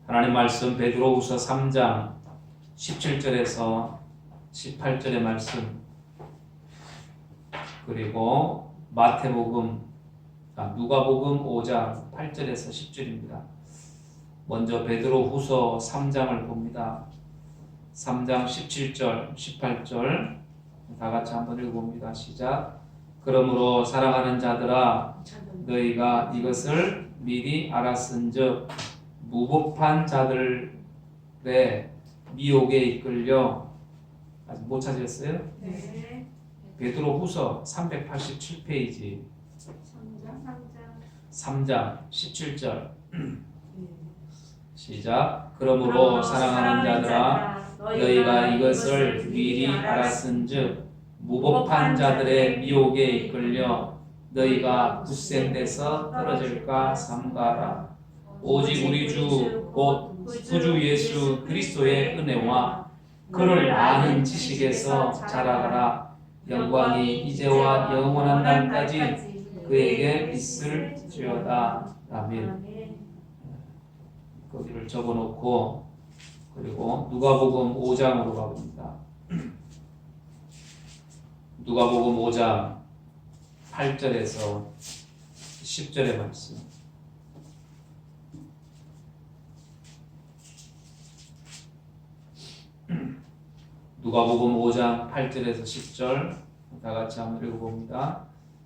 하나님 말씀 베드로후서 3장 17절에서 18절의 말씀, 그리고 누가복음 5장 8절에서 10절입니다. 먼저 베드로후서 3장을 봅니다. 3장 17절, 18절 다 같이 한번 읽어봅니다. 시작. 그러므로 사랑하는 자들아, 너희가 이것을 미리 알았은즉 무법한 자들의 미혹에 이끌려, 아직 못 찾으셨어요? 네. 베드로후서 387페이지 3장 17절 시작. 그러므로 사랑하는 자들아, 너희가 이것을 미리 알았은즉 무법한 자들의 미혹에 이끌려 너희가 굳센데서 떨어질까 삼가라. 오직 우리 주 곧 구주 예수 그리스도의 은혜와 그를 아는 지식에서 자라가라. 영광이 이제와 영원한 날까지 그에게 있을지어다. 아멘. 거기를 적어놓고, 그리고 누가복음 5장으로 가봅니다. 누가복음 5장 8절에서 10절의 말씀. 누가복음 5장 8절에서 10절 다 같이 한번 읽어봅니다.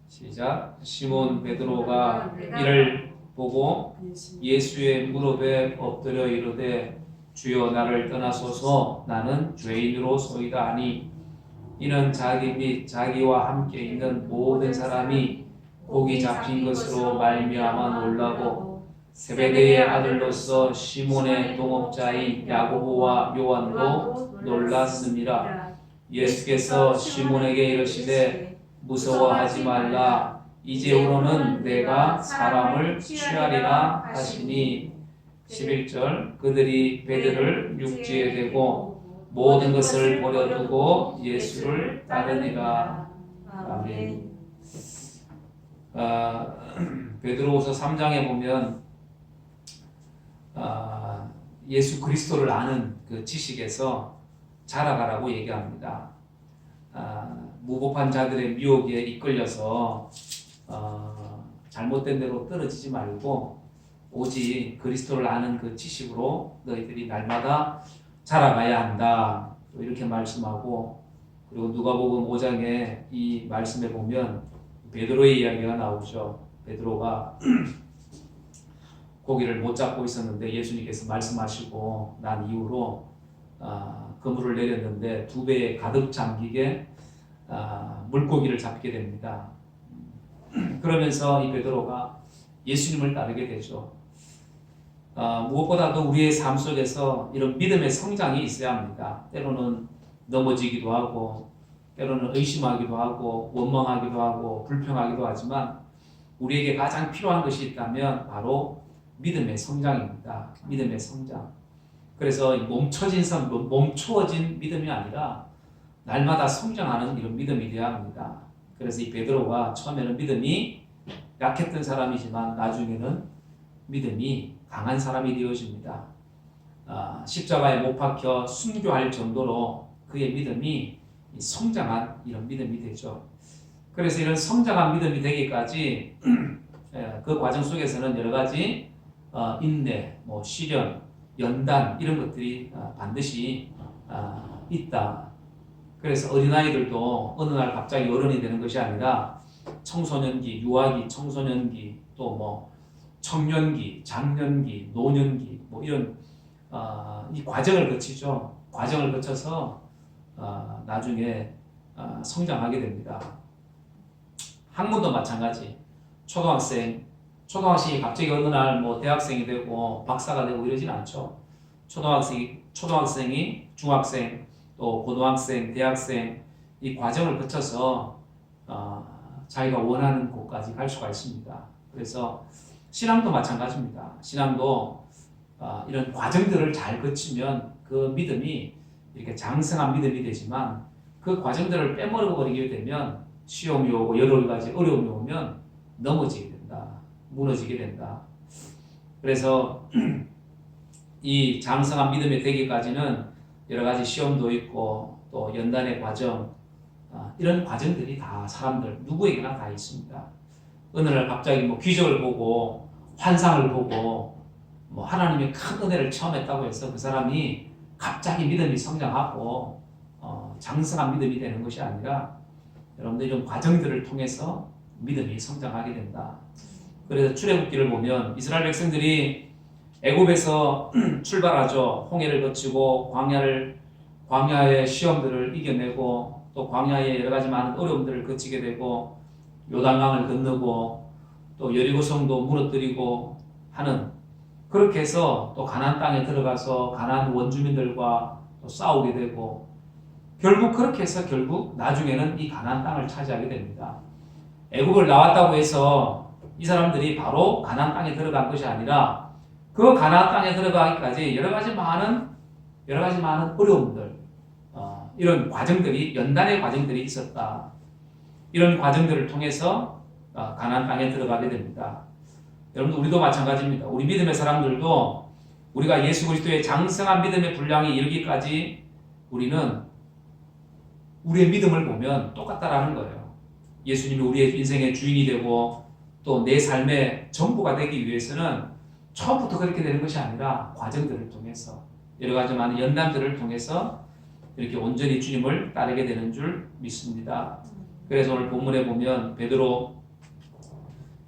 시작. 시몬 베드로가 이를 보고 예수의 무릎에 엎드려 이르되 주여 나를 떠나소서, 나는 죄인으로소이다 하니, 이는 자기 및 자기와 함께 있는 모든 사람이 복이 잡힌 것으로 말미암아 놀라고 세베대의 아들로서 시몬의 동업자인 야고보와 요한도 놀랐습니다. 예수께서 시몬에게 이르시되 무서워하지 말라, 이제후로는 내가 사람을 취하리라 하시니. 11절 그들이 배들을 육지에 대고 모든 것을 버려두고 예수를 따르니라. 아멘. 베드로후서 3장에 보면 예수 그리스도를 아는 그 지식에서 자라가라고 얘기합니다. 무법한 자들의 미혹에 이끌려서 잘못된 대로 떨어지지 말고 오직 그리스도를 아는 그 지식으로 너희들이 날마다 자라가야 한다. 또 이렇게 말씀하고, 그리고 누가복음 5장에 이 말씀에 보면 베드로의 이야기가 나오죠. 베드로가 고기를 못 잡고 있었는데 예수님께서 말씀하시고 난 이후로 그물을 내렸는데 2배에 가득 잠기게 물고기를 잡게 됩니다. 그러면서 이 베드로가 예수님을 따르게 되죠. 무엇보다도 우리의 삶 속에서 이런 믿음의 성장이 있어야 합니다. 때로는 넘어지기도 하고, 때로는 의심하기도 하고, 원망하기도 하고, 불평하기도 하지만 우리에게 가장 필요한 것이 있다면 바로 믿음의 성장입니다. 믿음의 성장. 그래서 멈추어진 믿음이 아니라 날마다 성장하는 이런 믿음이 되어야 합니다. 그래서 이 베드로가 처음에는 믿음이 약했던 사람이지만 나중에는 믿음이 강한 사람이 되어집니다. 십자가에 못 박혀 순교할 정도로 그의 믿음이 성장한 이런 믿음이 되죠. 그래서 이런 성장한 믿음이 되기까지 그 과정 속에서는 여러 가지 인내, 시련, 연단 이런 것들이 반드시 있다. 그래서 어린아이들도 어느 날 갑자기 어른이 되는 것이 아니라 청소년기, 유아기, 청소년기, 또 청년기, 장년기, 노년기 이런 이 과정을 거치죠. 과정을 거쳐서 나중에 성장하게 됩니다. 학문도 마찬가지. 초등학생이 갑자기 어느 날 대학생이 되고 박사가 되고 이러진 않죠. 초등학생이 중학생, 또 고등학생, 대학생 이 과정을 거쳐서 자기가 원하는 곳까지 갈 수가 있습니다. 그래서 신앙도 마찬가지입니다. 신앙도 이런 과정들을 잘 거치면 그 믿음이 이렇게 장성한 믿음이 되지만 그 과정들을 빼먹어버리게 되면 시험이 오고 여러 가지 어려움이 오면 넘어지게 된다. 무너지게 된다. 그래서 이 장성한 믿음이 되기까지는 여러 가지 시험도 있고 또 연단의 과정, 이런 과정들이 다 사람들 누구에게나 다 있습니다. 어느 날 갑자기 뭐 기적을 보고 환상을 보고 뭐 하나님의 큰 은혜를 체험했다고 해서 그 사람이 갑자기 믿음이 성장하고 장성한 믿음이 되는 것이 아니라 여러분들 이런 과정들을 통해서 믿음이 성장하게 된다. 그래서 출애굽기를 보면 이스라엘 백성들이 애굽에서 출발하죠. 홍해를 거치고 광야의 시험들을 이겨내고 또 광야의 여러 가지 많은 어려움들을 거치게 되고 요단강을 건너고 또 여리고성도 무너뜨리고 하는, 그렇게 해서 또 가나안 땅에 들어가서 가나안 원주민들과 또 싸우게 되고 결국 그렇게 해서 결국 나중에는 이 가나안 땅을 차지하게 됩니다. 애굽을 나왔다고 해서 이 사람들이 바로 가나안 땅에 들어간 것이 아니라 그 가나안 땅에 들어가기까지 여러 가지 많은 어려움들, 이런 과정들이, 연단의 과정들이 있었다. 이런 과정들을 통해서 가나안 땅에 들어가게 됩니다. 여러분, 우리도 마찬가지입니다. 우리 믿음의 사람들도 우리가 예수 그리스도의 장성한 믿음의 분량에 이르기까지 우리는 우리의 믿음을 보면 똑같다라는 거예요. 예수님이 우리의 인생의 주인이 되고 또 내 삶의 전부가 되기 위해서는 처음부터 그렇게 되는 것이 아니라 과정들을 통해서 여러 가지 많은 연단들을 통해서 이렇게 온전히 주님을 따르게 되는 줄 믿습니다. 그래서 오늘 본문에 보면 베드로후서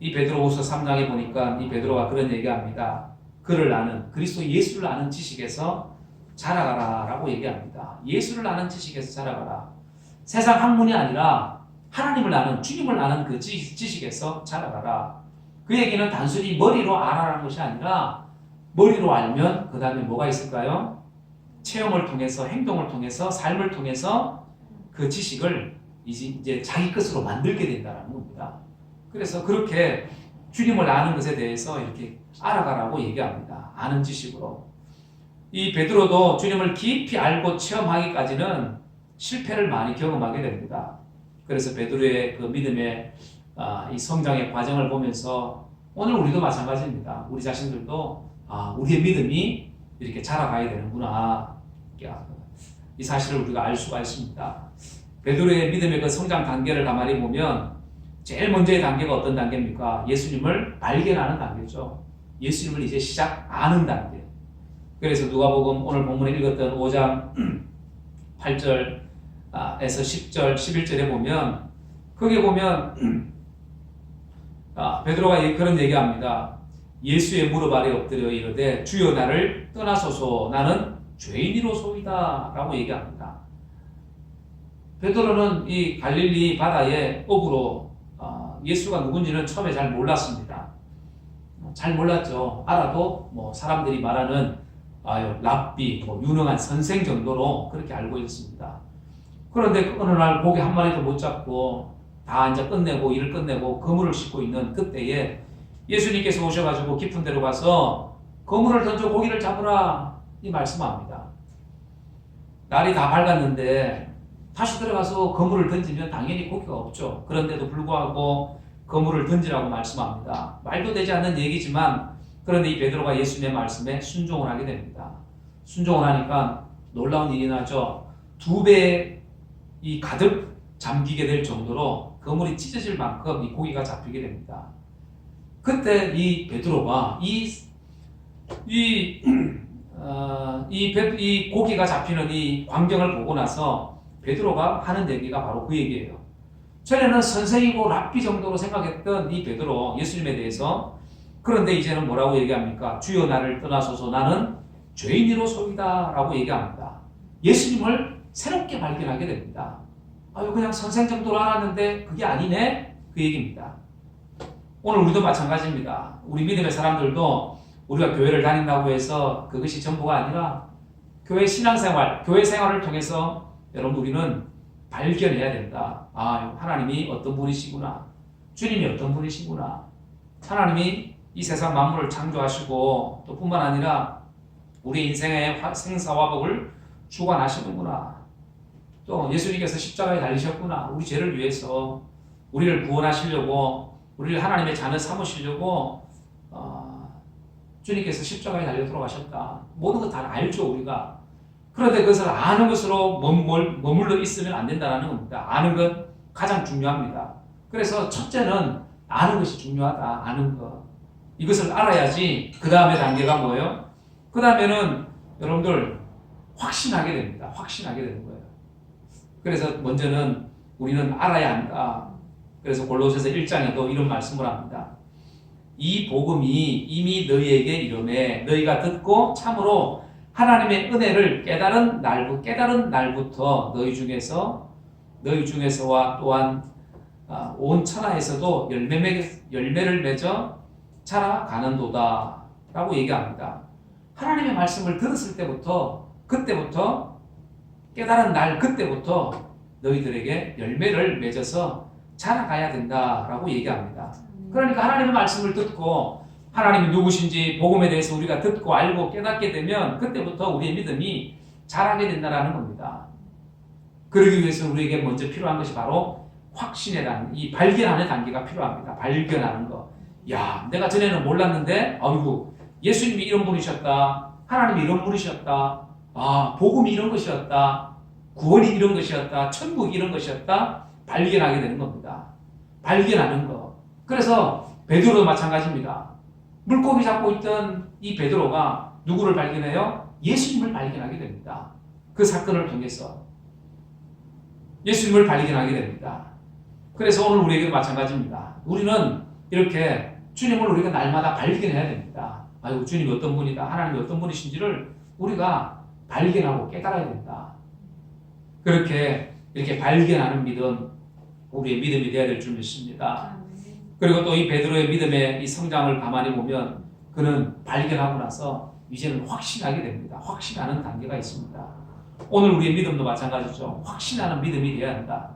3장에 보니까 이 베드로가 그런 얘기합니다. 그를 아는, 그리스도 예수를 아는 지식에서 자라가라라고 얘기합니다. 예수를 아는 지식에서 자라가라. 세상 학문이 아니라 하나님을 아는, 주님을 아는 그 지식에서 자라가라. 그 얘기는 단순히 머리로 알아라는 것이 아니라 머리로 알면 그 다음에 뭐가 있을까요? 체험을 통해서, 행동을 통해서, 삶을 통해서 그 지식을 이제 자기 것으로 만들게 된다는 겁니다. 그래서 그렇게 주님을 아는 것에 대해서 이렇게 알아가라고 얘기합니다. 아는 지식으로. 이 베드로도 주님을 깊이 알고 체험하기까지는 실패를 많이 경험하게 됩니다. 그래서 베드로의 그 믿음의 이 성장의 과정을 보면서 오늘 우리도 마찬가지입니다. 우리 자신들도 우리의 믿음이 이렇게 자라가야 되는구나, 이 사실을 우리가 알 수가 있습니다. 베드로의 믿음의 그 성장 단계를 가만히 보면 제일 먼저의 단계가 어떤 단계입니까? 예수님을 발견하는 단계죠. 예수님을 이제 아는 단계. 그래서 누가복음 오늘 본문에 읽었던 5장 8절에서 10절, 11절에 보면 거기에 보면 베드로가 그런 얘기합니다. 예수의 무릎 아래 엎드려 이르되 주여 나를 떠나소서 나는 죄인이로소이다 라고 얘기합니다. 베드로는 이 갈릴리 바다의 어부로 예수가 누군지는 처음에 잘 몰랐습니다. 잘 몰랐죠. 알아도 뭐 사람들이 말하는 랍비, 유능한 선생 정도로 그렇게 알고 있습니다. 그런데 어느 날 고기 한 마리도 못 잡고 다 이제 일을 끝내고 그물을 싣고 있는 그때에 예수님께서 오셔가지고 깊은 데로 가서 그물을 던져 고기를 잡으라 이 말씀합니다. 날이 다 밝았는데 다시 들어가서 그물을 던지면 당연히 고기가 없죠. 그런데도 불구하고 그물을 던지라고 말씀합니다. 말도 되지 않는 얘기지만 그런데 이 베드로가 예수님의 말씀에 순종을 하게 됩니다. 순종을 하니까 놀라운 일이 나죠. 2배 이 가득 잠기게 될 정도로 그물이 찢어질 만큼 이 고기가 잡히게 됩니다. 그때 이 베드로가 이 고기가 잡히는 이 광경을 보고 나서 베드로가 하는 얘기가 바로 그 얘기예요. 전에는 선생이고 랍비 정도로 생각했던 이 베드로, 예수님에 대해서, 그런데 이제는 뭐라고 얘기합니까? 주여 나를 떠나소서 나는 죄인이로소이다 라고 얘기합니다. 예수님을 새롭게 발견하게 됩니다. 그냥 선생 정도로 알았는데 그게 아니네? 그 얘기입니다. 오늘 우리도 마찬가지입니다. 우리 믿음의 사람들도 우리가 교회를 다닌다고 해서 그것이 전부가 아니라 교회 신앙생활, 교회 생활을 통해서 여러분 우리는 발견해야 된다. 하나님이 어떤 분이시구나. 주님이 어떤 분이시구나. 하나님이 이 세상 만물을 창조하시고 또 뿐만 아니라 우리 인생의 생사화복을 주관하시는구나. 또 예수님께서 십자가에 달리셨구나. 우리 죄를 위해서 우리를 구원하시려고, 우리를 하나님의 자녀 삼으시려고 주님께서 십자가에 달려 돌아가셨다. 모든 것 다 알죠, 우리가. 그런데 그것을 아는 것으로 머물러 있으면 안 된다는 겁니다. 아는 것 가장 중요합니다. 그래서 첫째는 아는 것이 중요하다. 아는 것. 이것을 알아야지 그 다음에 단계가 뭐예요? 그 다음에는 여러분들 확신하게 됩니다. 확신하게 되는 거예요. 그래서 먼저는 우리는 알아야 한다. 그래서 골로새서 1장에도 이런 말씀을 합니다. 이 복음이 이미 너희에게 이르매 너희가 듣고 참으로 하나님의 은혜를 깨달은 날부터 너희 중에서와 또한 온 천하에서도 열매를 맺어 자라가는도다 라고 얘기합니다. 하나님의 말씀을 들었을 때부터 그때부터 깨달은 날 그때부터 너희들에게 열매를 맺어서 자라가야 된다라고 얘기합니다. 그러니까 하나님의 말씀을 듣고 하나님이 누구신지 복음에 대해서 우리가 듣고 알고 깨닫게 되면 그때부터 우리의 믿음이 자라게 된다는 겁니다. 그러기 위해서 우리에게 먼저 필요한 것이 바로 확신의 단계, 이 발견하는 단계가 필요합니다. 발견하는 거. 야, 내가 전에는 몰랐는데, 아이고, 예수님이 이런 분이셨다. 하나님이 이런 분이셨다. 아, 복음이 이런 것이었다. 구원이 이런 것이었다. 천국이 이런 것이었다. 발견하게 되는 겁니다. 발견하는 거. 그래서 베드로도 마찬가지입니다. 물고기 잡고 있던 이 베드로가 누구를 발견해요? 예수님을 발견하게 됩니다. 그 사건을 통해서 예수님을 발견하게 됩니다. 그래서 오늘 우리에게도 마찬가지입니다. 우리는 이렇게 주님을 우리가 날마다 발견해야 됩니다. 아이고, 주님이 어떤 분이다, 하나님이 어떤 분이신지를 우리가 발견하고 깨달아야 된다. 그렇게 이렇게 발견하는 믿음, 우리의 믿음이 되어야 될 줄 믿습니다. 그리고 또 이 베드로의 믿음의 이 성장을 가만히 보면 그는 발견하고 나서 이제는 확신하게 됩니다. 확신하는 단계가 있습니다. 오늘 우리의 믿음도 마찬가지죠. 확신하는 믿음이 되어야 한다.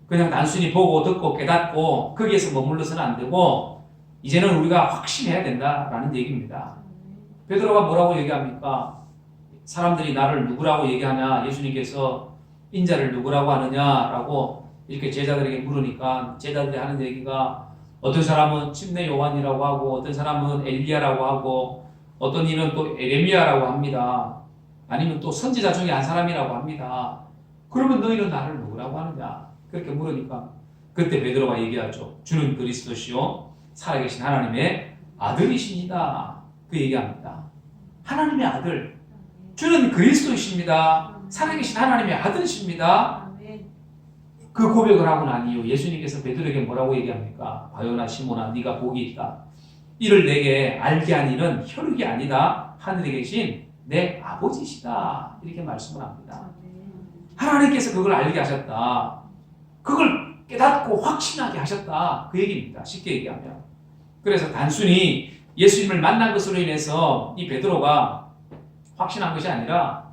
그냥 단순히 보고 듣고 깨닫고 거기에서 머물러서는 안 되고 이제는 우리가 확신해야 된다라는 얘기입니다. 베드로가 뭐라고 얘기합니까? 사람들이 나를 누구라고 얘기하냐? 예수님께서 인자를 누구라고 하느냐라고 이렇게 제자들에게 물으니까 제자들이 하는 얘기가 어떤 사람은 침례 요한이라고 하고 어떤 사람은 엘리야라고 하고 어떤 이는 또 에레미야라고 합니다. 아니면 또 선지자 중에 한 사람이라고 합니다. 그러면 너희는 나를 누구라고 하느냐? 그렇게 물으니까 그때 베드로가 얘기하죠. 주는 그리스도시요 살아계신 하나님의 아들이십니다. 그 얘기합니다. 하나님의 아들. 주는 그리스도이십니다. 살아계신 하나님의 아들이십니다. 그 고백을 하고 난 이후 예수님께서 베드로에게 뭐라고 얘기합니까? 바요나 시몬아 네가 복이 있다. 이를 내게 알게 한 이는 혈육이 아니다. 하늘에 계신 내 아버지시다. 이렇게 말씀을 합니다. 하나님께서 그걸 알게 하셨다. 그걸 깨닫고 확신하게 하셨다. 그 얘기입니다. 쉽게 얘기하면. 그래서 단순히 예수님을 만난 것으로 인해서 이 베드로가 확신한 것이 아니라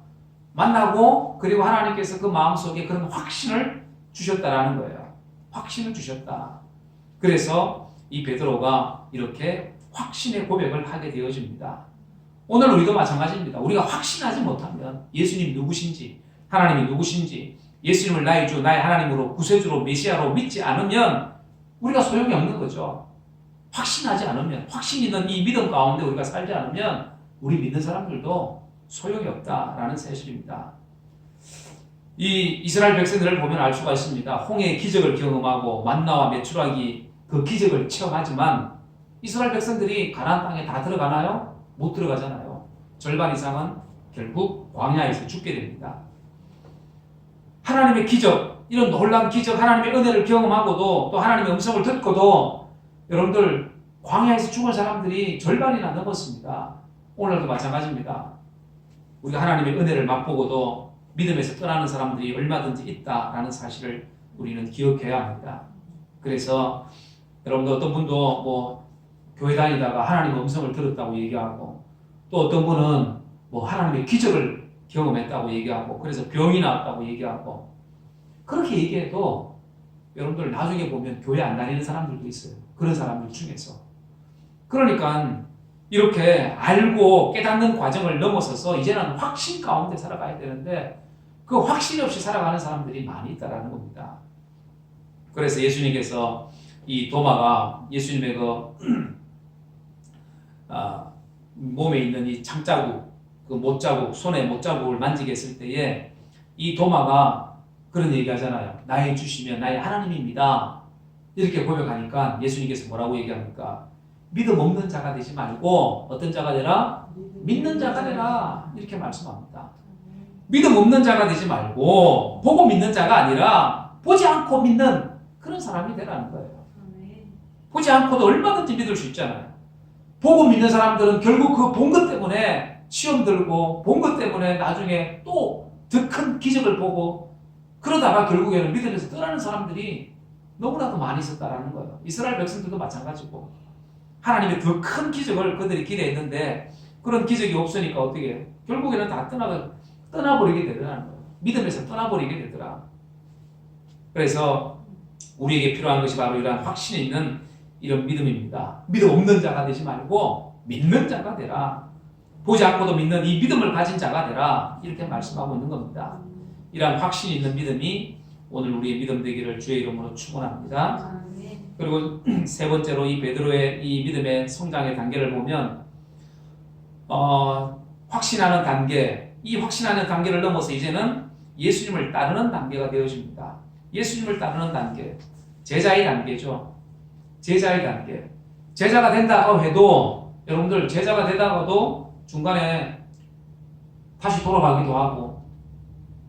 만나고 그리고 하나님께서 그 마음속에 그런 확신을 주셨다라는 거예요. 확신을 주셨다. 그래서 이 베드로가 이렇게 확신의 고백을 하게 되어집니다. 오늘 우리도 마찬가지입니다. 우리가 확신하지 못하면 예수님 누구신지 하나님이 누구신지 예수님을 나의 주 나의 하나님으로 구세주로 메시아로 믿지 않으면 우리가 소용이 없는 거죠. 확신하지 않으면 확신 있는 이 믿음 가운데 우리가 살지 않으면 우리 믿는 사람들도 소용이 없다라는 사실입니다. 이 이스라엘 백성들을 보면 알 수가 있습니다. 홍해의 기적을 경험하고 만나와 메추라기 그 기적을 체험하지만 이스라엘 백성들이 가나안 땅에 다 들어가나요? 못 들어가잖아요. 절반 이상은 결국 광야에서 죽게 됩니다. 하나님의 기적, 이런 놀라운 기적, 하나님의 은혜를 경험하고도 또 하나님의 음성을 듣고도 여러분들 광야에서 죽은 사람들이 절반이나 넘었습니다. 오늘도 마찬가지입니다. 우리가 하나님의 은혜를 맛보고도 믿음에서 떠나는 사람들이 얼마든지 있다라는 사실을 우리는 기억해야 합니다. 그래서 여러분들 어떤 분도 뭐 교회 다니다가 하나님의 음성을 들었다고 얘기하고 또 어떤 분은 뭐 하나님의 기적을 경험했다고 얘기하고 그래서 병이 나왔다고 얘기하고 그렇게 얘기해도 여러분들 나중에 보면 교회 안 다니는 사람들도 있어요. 그런 사람들 중에서. 그러니까 이렇게 알고 깨닫는 과정을 넘어서서 이제는 확신 가운데 살아가야 되는데 그 확신 없이 살아가는 사람들이 많이 있다라는 겁니다. 그래서 예수님께서 이 도마가 예수님의 몸에 있는 이 창자국, 그 못자국, 손에 못자국을 만지게 했을 때에 이 도마가 그런 얘기 하잖아요. 나의 주시면 나의 하나님입니다. 이렇게 고백하니까 예수님께서 뭐라고 얘기합니까? 믿음 없는 자가 되지 말고 어떤 자가 되라? 믿는 자가 되라. 이렇게 말씀합니다. 믿음 없는 자가 되지 말고 보고 믿는 자가 아니라 보지 않고 믿는 그런 사람이 되라는 거예요. 보지 않고도 얼마든지 믿을 수 있잖아요. 보고 믿는 사람들은 결국 그 본 것 때문에 시험 들고 본 것 때문에 나중에 또 더 큰 기적을 보고 그러다가 결국에는 믿음에서 떠나는 사람들이 너무나도 많이 있었다라는 거예요. 이스라엘 백성들도 마찬가지고 하나님의 더 큰 기적을 그들이 기대했는데 그런 기적이 없으니까 어떻게 해요? 결국에는 다 떠나버리게 되더라는 거예요. 믿음에서 떠나버리게 되더라. 그래서 우리에게 필요한 것이 바로 이러한 확신 있는 이런 믿음입니다. 믿음 없는 자가 되지 말고 믿는 자가 되라. 보지 않고도 믿는 이 믿음을 가진 자가 되라. 이렇게 말씀하고 있는 겁니다. 이러한 확신 있는 믿음이 오늘 우리의 믿음 되기를 주의 이름으로 축원합니다. 그리고 세 번째로 이 베드로의 이 믿음의 성장의 단계를 보면 확신하는 단계, 이 확신하는 단계를 넘어서 이제는 예수님을 따르는 단계가 되어집니다. 예수님을 따르는 단계, 제자의 단계죠. 제자의 단계. 제자가 된다고 해도 여러분들 제자가 되다가도 중간에 다시 돌아가기도 하고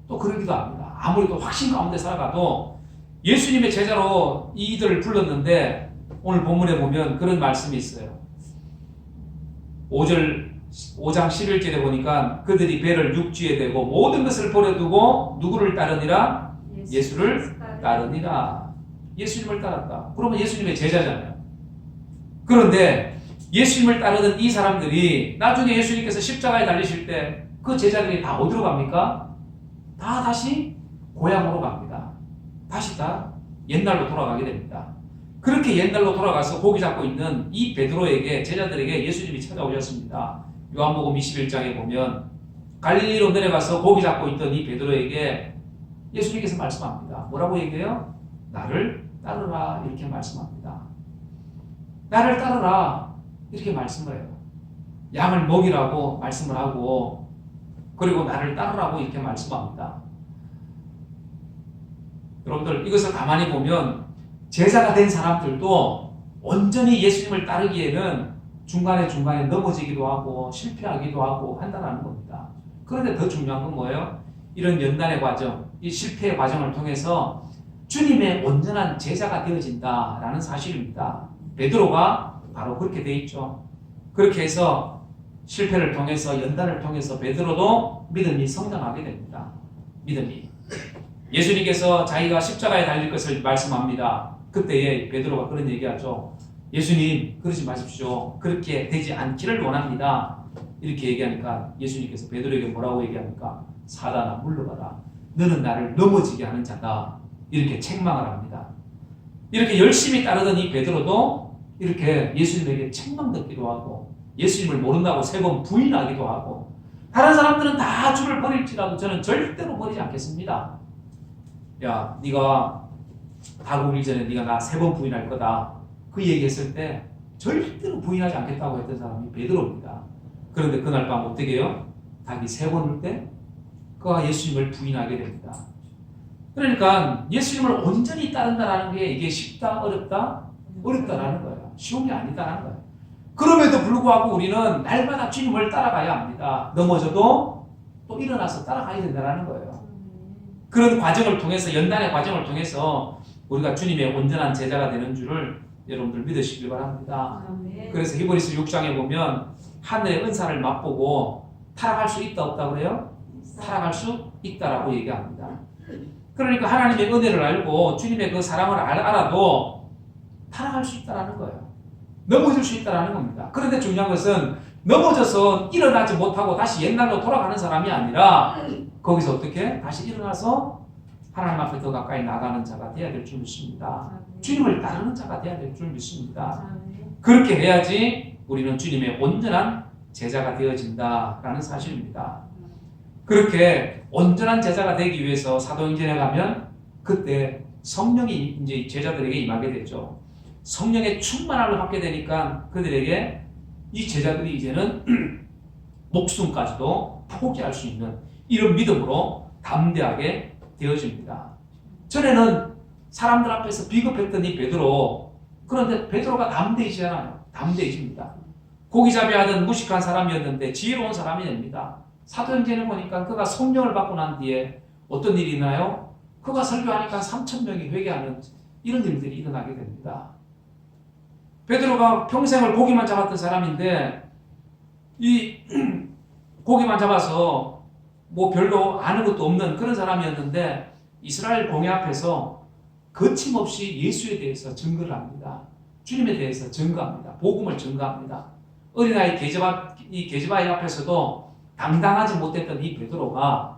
또 그러기도 합니다. 아무리 또 확신 가운데 살아가도 예수님의 제자로 이들을 불렀는데 오늘 본문에 보면 그런 말씀이 있어요. 5장 11절에 보니까 그들이 배를 육지에 대고 모든 것을 버려두고 누구를 따르니라? 예수를 따르니라. 예수님을 따랐다. 그러면 예수님의 제자잖아요. 그런데 예수님을 따르던 이 사람들이 나중에 예수님께서 십자가에 달리실 때 그 제자들이 다 어디로 갑니까? 다 다시 고향으로 갑니다. 다시 다 옛날로 돌아가게 됩니다. 그렇게 옛날로 돌아가서 고기 잡고 있는 이 베드로에게 제자들에게 예수님이 찾아오셨습니다. 요한복음 21장에 보면 갈릴리로 내려가서 고기 잡고 있던 이 베드로에게 예수님께서 말씀합니다. 뭐라고 얘기해요? 나를 따르라 이렇게 말씀합니다. 나를 따르라 이렇게 말씀을 해요. 양을 먹이라고 말씀을 하고 그리고 나를 따르라고 이렇게 말씀합니다. 여러분들 이것을 가만히 보면 제자가 된 사람들도 온전히 예수님을 따르기에는 중간에 넘어지기도 하고 실패하기도 하고 한다는 겁니다. 그런데 더 중요한 건 뭐예요? 이런 연단의 과정, 이 실패의 과정을 통해서 주님의 온전한 제자가 되어진다라는 사실입니다. 베드로가 바로 그렇게 돼 있죠. 그렇게 해서 실패를 통해서 연단을 통해서 베드로도 믿음이 성장하게 됩니다. 믿음이. 예수님께서 자기가 십자가에 달릴 것을 말씀합니다. 그때에 베드로가 그런 얘기하죠. 예수님 그러지 마십시오. 그렇게 되지 않기를 원합니다. 이렇게 얘기하니까 예수님께서 베드로에게 뭐라고 얘기합니까? 사단아 물러가라. 너는 나를 넘어지게 하는 자다. 이렇게 책망을 합니다. 이렇게 열심히 따르던 이 베드로도 이렇게 예수님에게 책망듣기도 하고 예수님을 모른다고 3번 부인하기도 하고 다른 사람들은 다 주를 버릴지라도 저는 절대로 버리지 않겠습니다. 야, 네가 다 오기 전에 네가 나 3번 부인할 거다. 그 얘기했을 때 절대로 부인하지 않겠다고 했던 사람이 베드로입니다. 그런데 그날 밤 어떻게 해요? 닭이 3번 울 때 그가 예수님을 부인하게 됩니다. 그러니까 예수님을 온전히 따른다는 게 이게 쉽다 어렵다? 어렵다라는 거예요. 쉬운 게 아니다라는 거예요. 그럼에도 불구하고 우리는 날마다 주님을 따라가야 합니다. 넘어져도 또 일어나서 따라가야 된다는 거예요. 그런 과정을 통해서 연단의 과정을 통해서 우리가 주님의 온전한 제자가 되는 줄을 여러분들 믿으시길 바랍니다. 그래서 히브리서 6장에 보면 하늘의 은사를 맛보고 타락할 수 있다 없다 그래요? 타락할 수 있다라고 얘기합니다. 그러니까 하나님의 은혜를 알고 주님의 그 사랑을 알아도 타락할 수 있다는 거예요. 넘어질 수 있다는 겁니다. 그런데 중요한 것은 넘어져서 일어나지 못하고 다시 옛날로 돌아가는 사람이 아니라 거기서 어떻게 다시 일어나서 하나님 앞에 더 가까이 나가는 자가 되어야 될 줄 믿습니다. 주님을 따르는 자가 되어야 될 줄 믿습니다. 그렇게 해야지 우리는 주님의 온전한 제자가 되어진다라는 사실입니다. 그렇게 온전한 제자가 되기 위해서 사도행전에 가면 그때 성령이 이제 제자들에게 임하게 되죠. 성령의 충만함을 받게 되니까 그들에게 이 제자들이 이제는 목숨까지도 포기할 수 있는 이런 믿음으로 담대하게 되어집니다. 전에는 사람들 앞에서 비겁했던 이 베드로, 그런데 베드로가 담대해지잖아요. 담대해집니다. 고기잡이 하던 무식한 사람이었는데 지혜로운 사람이 됩니다. 사도행전에 보니까 그가 성령을 받고 난 뒤에 어떤 일이 있나요? 그가 설교하니까 3,000명이 회개하는 이런 일들이 일어나게 됩니다. 베드로가 평생을 고기만 잡았던 사람인데 이 고기만 잡아서 뭐 별로 아는 것도 없는 그런 사람이었는데 이스라엘 공회 앞에서 거침없이 예수에 대해서 증거를 합니다. 주님에 대해서 증거합니다. 복음을 증거합니다. 어린아이 게르바의 앞에서도 당당하지 못했던 이 베드로가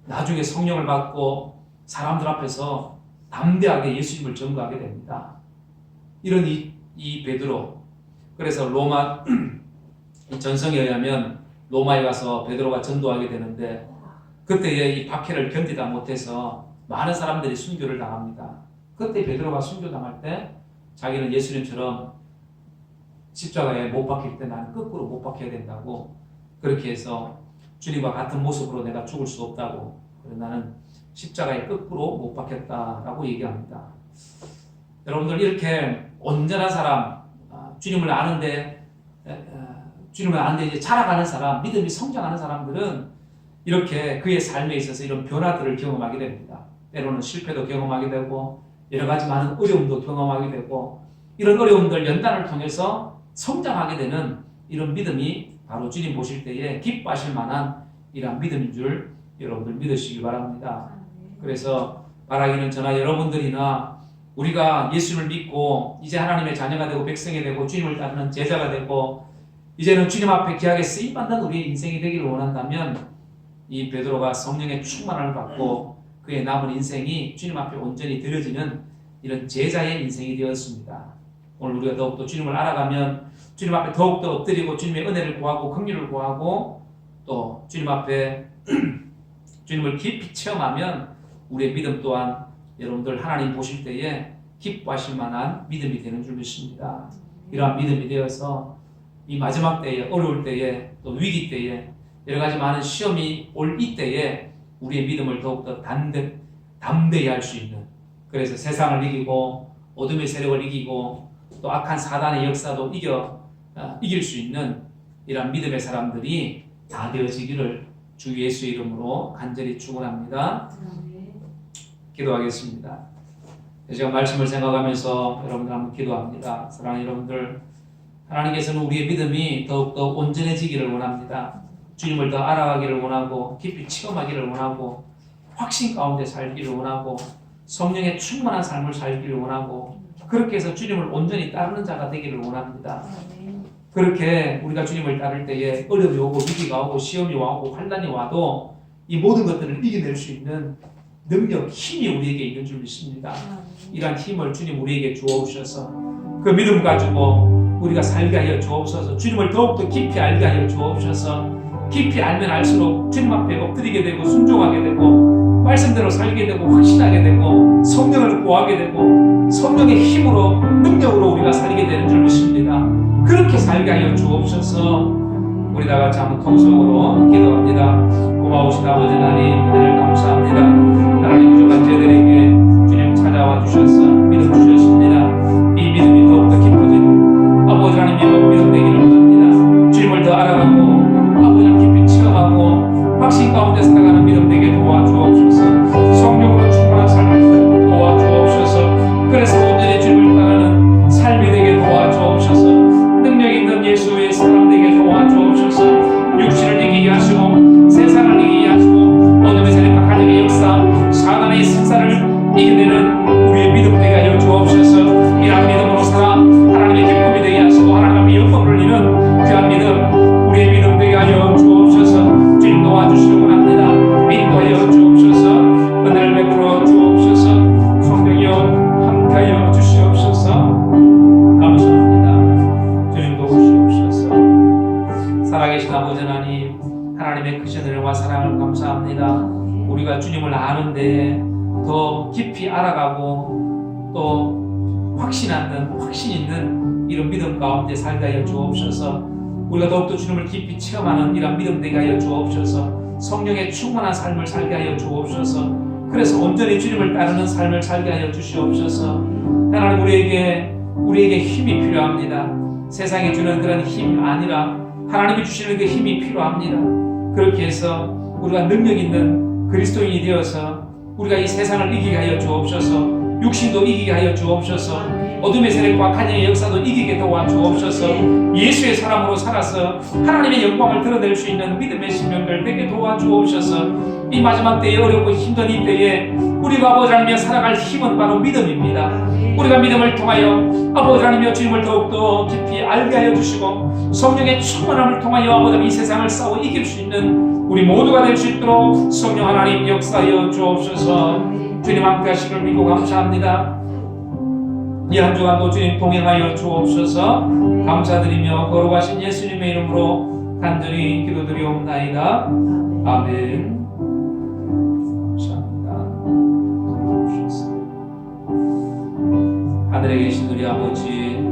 나중에 성령을 받고 사람들 앞에서 담대하게 예수님을 증거하게 됩니다. 이런 이 베드로, 그래서 로마 전성에 의하면 로마에 가서 베드로가 전도하게 되는데 그때의 이 박해를 견디다 못해서 많은 사람들이 순교를 당합니다. 그때 베드로가 순교당할 때 자기는 예수님처럼 십자가에 못 박힐 때 나는 거꾸로 못 박혀야 된다고, 그렇게 해서 주님과 같은 모습으로 내가 죽을 수 없다고, 나는 십자가에 거꾸로 못 박혔다라고 얘기합니다. 여러분들 이렇게 온전한 사람, 주님을 아는데 이제 자라가는 사람, 믿음이 성장하는 사람들은 이렇게 그의 삶에 있어서 이런 변화들을 경험하게 됩니다. 때로는 실패도 경험하게 되고 여러 가지 많은 어려움도 경험하게 되고, 이런 어려움들 연단을 통해서 성장하게 되는 이런 믿음이 바로 주님 보실 때에 기뻐하실 만한 이러한 믿음인 줄 여러분들 믿으시기 바랍니다. 그래서 바라기는 저나 여러분들이나 우리가 예수님을 믿고 이제 하나님의 자녀가 되고 백성이 되고 주님을 따르는 제자가 되고 이제는 주님 앞에 귀하게 쓰임받는 우리의 인생이 되기를 원한다면 이 베드로가 성령의 충만함을 받고 그의 남은 인생이 주님 앞에 온전히 드려지는 이런 제자의 인생이 되었습니다. 오늘 우리가 더욱더 주님을 알아가면 주님 앞에 더욱더 엎드리고 주님의 은혜를 구하고 긍휼을 구하고 또 주님 앞에 주님을 깊이 체험하면 우리의 믿음 또한 여러분들 하나님 보실 때에 기뻐하실 만한 믿음이 되는 줄 믿습니다. 이러한 믿음이 되어서 이 마지막 때에, 어려울 때에, 또 위기 때에, 여러 가지 많은 시험이 올 이때에 우리의 믿음을 더욱더 담대히 할 수 있는, 그래서 세상을 이기고 어둠의 세력을 이기고 또 악한 사단의 역사도 이길 수 있는 이러한 믿음의 사람들이 다 되어지기를 주 예수의 이름으로 간절히 축원합니다. 기도하겠습니다. 제가 말씀을 생각하면서 여러분들 한번 기도합니다. 사랑하는 여러분들, 하나님께서는 우리의 믿음이 더욱더 온전해지기를 원합니다. 주님을 더 알아가기를 원하고 깊이 체험하기를 원하고 확신 가운데 살기를 원하고 성령의 충만한 삶을 살기를 원하고 그렇게 해서 주님을 온전히 따르는 자가 되기를 원합니다. 그렇게 우리가 주님을 따를 때에 어려움이 오고 위기가 오고 시험이 오고 환난이 와도 이 모든 것들을 이겨낼 수 있는 능력, 힘이 우리에게 있는 줄 믿습니다. 이러한 힘을 주님 우리에게 주옵소서. 그 믿음 가지고 우리가 살게 하여 주옵소서. 주님을 더욱더 깊이 알게 하여 주옵소서. 깊이 알면 알수록 주님 앞에 엎드리게 되고 순종하게 되고 말씀대로 살게 되고 확신하게 되고 성령을 구하게 되고 성령의 힘으로 능력으로 우리가 살게 되는 줄 믿습니다. 그렇게 살게 하여 주옵소서. 우리 다 같이 한번 통성으로 기도합니다. 고마우신 아버지 하나님, 은혜를 감사합니다. 하나님 부족한 저희들에게 주님 찾아와 주셔서 믿음 주셨습니다. 이 믿음이 더욱더 깊어지는 아버지 하나님 믿음 되기를 원합니다. 주님을 더 알아가고 아버지 깊이 체험하고 확신 가운데 살아가는 믿음 되게 도와주옵소서. 성령으로 충만한 삶을 도와주옵소서. 그래서 온전히 주님을 따르는 삶이 되게 도와주옵소서. 능력 있는 예수의 사람 되게 도와주옵소서. 육신을 이기게 하시고 세상을 이기게 하시고 어둠의 세력과 가정의 역사 사단의 생사를 이겨내는 우리의 믿음 되게 하여 주옵소서. 이러한 믿음으로 살아 하나님의 기쁨이 되게 하시고 하나님의 영광을 누리는 귀한 믿음, 우리의 믿음 되게 하여 주옵소서. 주님 도와주시기 원합니다. 인도하여 주옵소서. 은혜를 베풀어 주옵소서. 성령이여 함께하여 주시옵소서. 감사합니다. 주님 도우시옵소서. 살아계신 아버지 하나님, 하나님의 크신 은혜와 사랑을 감사합니다. 우리가 주님을 아는데 더 깊이 알아가고 또 확신 있는 이런 믿음 가운데 살게 하여 주옵소서. 우리가 더욱더 주님을 깊이 체험하는 이런 믿음 되게 하여 주옵소서. 성령의 충만한 삶을 살게 하여 주옵소서. 그래서 온전히 주님을 따르는 삶을 살게 하여 주시옵소서. 하나님, 우리에게 힘이 필요합니다. 세상이 주는 그런 힘이 아니라 하나님이 주시는 그 힘이 필요합니다. 그렇게 해서 우리가 능력 있는 그리스도인이 되어서 우리가 이 세상을 이기게 하여 주옵소서. 육신도 이기게 하여 주옵소서. 어둠의 세력과 악한 역사도 이기게 도와 주옵소서. 예수의 사람으로 살아서 하나님의 영광을 드러낼 수 있는 믿음의 신명들 되게 도와 주옵소서. 이 마지막 때에 어렵고 힘든 이 때에 우리가 아버지 하나님의 살아갈 힘은 바로 믿음입니다. 우리가 믿음을 통하여 아버지 하나님의 주님을 더욱더 깊이 알게 하여 주시고 성령의 충만함을 통하여 아버지 하나님 이 세상을 싸워 이길 수 있는 우리 모두가 될 수 있도록 성령 하나님 역사하여 주옵소서. 주님 함께 하시길 믿고 감사합니다. 이 한 주간도 주님 동행하여 주옵소서. 감사드리며 거룩하신 예수님의 이름으로 간절히 기도드리옵나이다. 아멘. 감사합니다. 하늘에 계신 우리 아버지,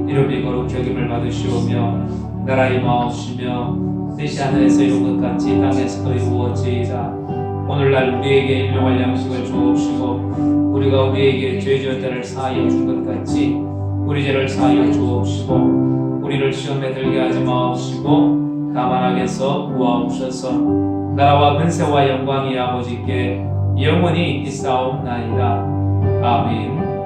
이름이 거룩히 여김을 받으시오며 나라의 마옵시며 뜻이 하늘에서 이룬 것 같이 땅에서도 이루어지이다. 오늘날 우리에게 일용할 양식을 주옵시고 우리가 우리에게 죄 지은 자를 사하여 준 것 같이 우리 죄를 사하여 주옵시고 우리를 시험에 들게 하지 마옵시고 다만 악에서 구하옵소서. 나라와 근세와 영광이 아버지께 영원히 있사옵나이다. 아멘.